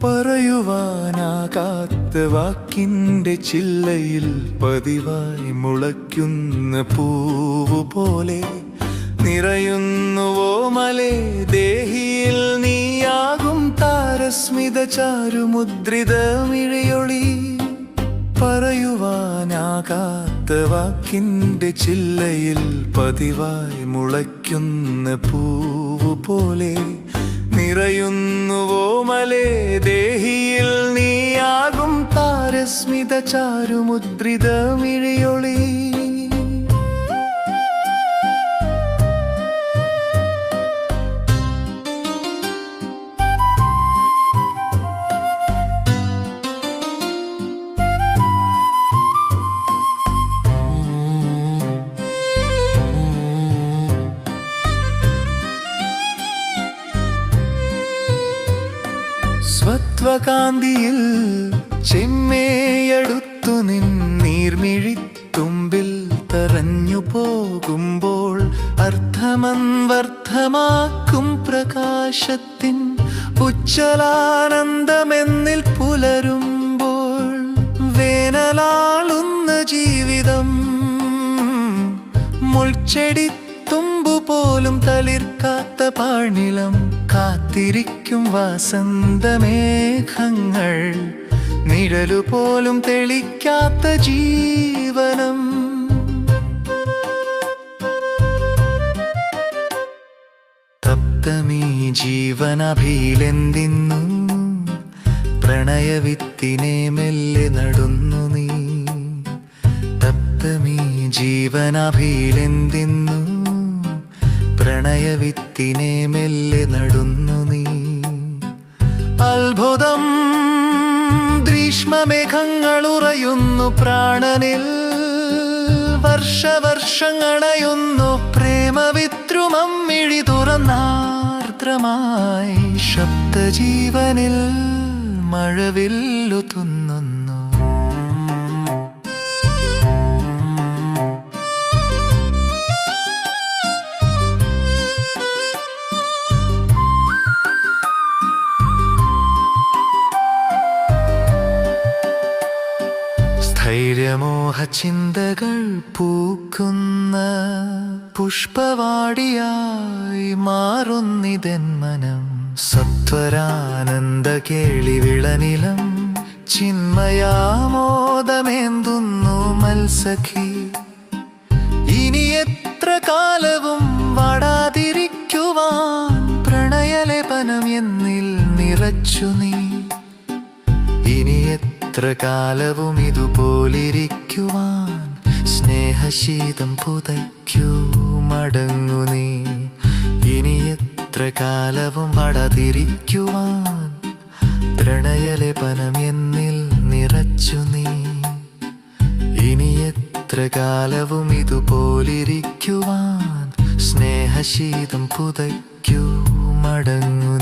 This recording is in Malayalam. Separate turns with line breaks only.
പറയുവാനാകാത്ത വാക്കിൻ്റെ ചില്ലയിൽ പതിവായി മുളയ്ക്കുന്ന പൂവു പോലെ നിറയുന്നുവോ മലേ ദേഹിയിൽ നീയാകും താരസ്മിത ചാരുമുദ്രിത മിഴിയൊളി. പറയുവാനാകാത്ത വാക്കിൻ്റെ ചില്ലയിൽ പതിവായി മുളയ്ക്കുന്ന പൂവു പോലെ നിറയുന്നുവോ മലേ ദേഹിയിൽ നീയാകും താരസ്മിത ചാരുമുദ്രിത മിഴിയൊളി. സ്വത്വകാന്തിയിൽ ചെമ്മേയടുത്തു നീർമിഴിത്തുമ്പിൽ തറഞ്ഞു പോകുമ്പോൾ അർത്ഥമൻവർത്ഥമാക്കും പ്രകാശത്തിൻ ഉജ്ജ്വലാനന്ദമെന്നിൽ പുലരുമ്പോൾ വേനലാളുന്ന ജീവിതം മുൾച്ചെടി തുമ്പുപോലും തളിർക്കാത്ത പാഴ്നിലം കാത്തിരിക്കും വസന്തമേഘങ്ങൾ നിഴലുപോലും തെളിക്കാത്ത ജീവനം. തപ്തമീ ജീവനഭിയിലെന്തിന്നു പ്രണയവിത്തിനെ മെല്ലെ നടുന്നു നീ. തപ്തമീ ജീവനഭിയിലെന്തിന്നു പ്രണയവിത്തിനെ മെല്ലെ നടുന്നു നീ. അത്ഭുതം ഗ്രീഷ്മമേഘങ്ങളുറയുന്നു പ്രാണനിൽ, വർഷവർഷങ്ങളയുന്നു പ്രേമവിദ്രുമം മിഴി തുറന്നാർദ്രമായി ശബ്ദജീവനിൽ മഴവില്ലു തുന്നുന്നു. ധൈര്യമോഹചിന്തകൾ പൂക്കുന്ന പുഷ്പവാടിയായി മാറുന്നിതെൻ മനം. സത്വരാനന്ദ കേളി വിളനിലം ചിന്മയാമോദമേന്തുന്നു മത്സഖി. ഇനി എത്ര കാലവും വാടാതിരിക്കുവാൻ പ്രണയലേപനം എന്നിൽ നിറച്ചു നീ. ഇനി എത്ര കാലവും ഇതുപോലിരിക്കുവാൻ സ്നേഹശീതം പുതയ്ക്കൂ മടങ്ങു നീ. ഇനി എത്ര കാലവും വടാതിരിക്കുവാൻ പ്രണയലേപനം എന്നിൽ നിറച്ചു നീ. ഇനി എത്ര കാലവും ഇതുപോലിരിക്കുവാൻ സ്നേഹശീതം പുതയ്ക്കൂ മടങ്ങു